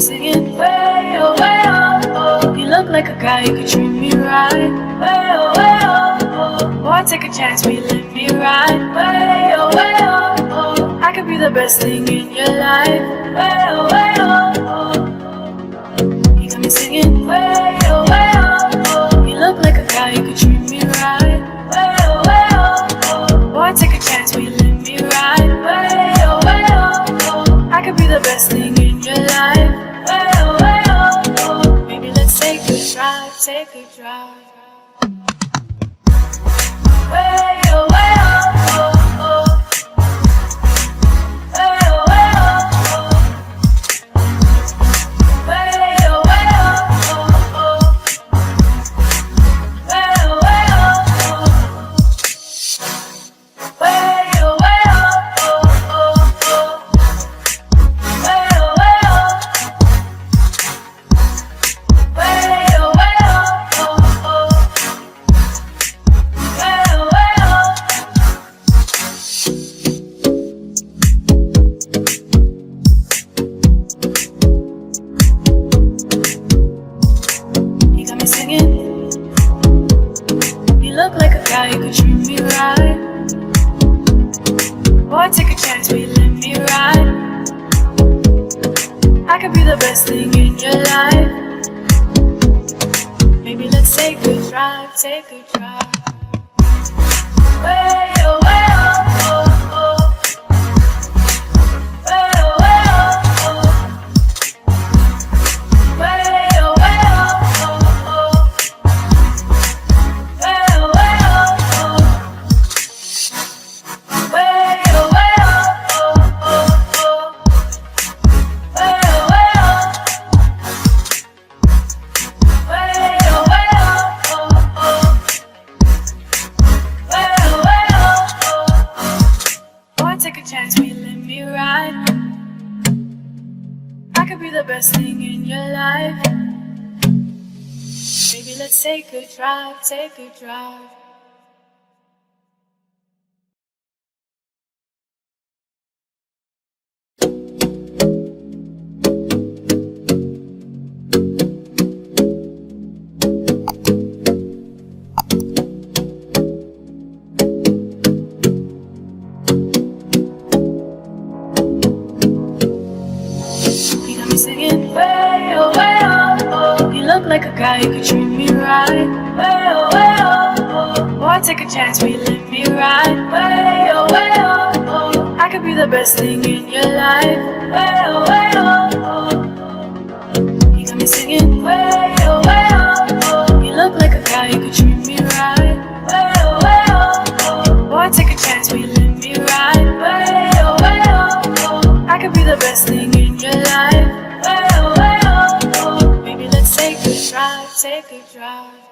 singing way oh, oh. You look like a guy who could treat me right. Way oh. Boy, take a chance, will you let me ride? Way oh. I could be the best thing in your life. Way oh. You got me singing way oh. You look like a guy who could treat me right. Way oh. Boy, take a chance, will you let me ride? Way oh. I could be the best thing in your life. Maybe let's take a drive, take a drive. Way oh. You look like a guy who could treat me right. Boy, take a chance, will you let me ride? I could be the best thing in your life. Maybe let's take a drive, take a drive. Way oh. Take a chance, will you let me ride? I could be the best thing in your life. Maybe let's take a drive, take a drive. Singing way oh. You look like a guy who could treat me right. Way oh. Boy, take a chance, will you let me ride? Way oh. I could be the best thing in your life. Way oh. You got me singing way oh. You look like a guy who could treat me right. Way oh. Boy, take a chance, will you let me ride? Way oh. I could be the best thing in your life. Maybe let's take a drive, take a drive.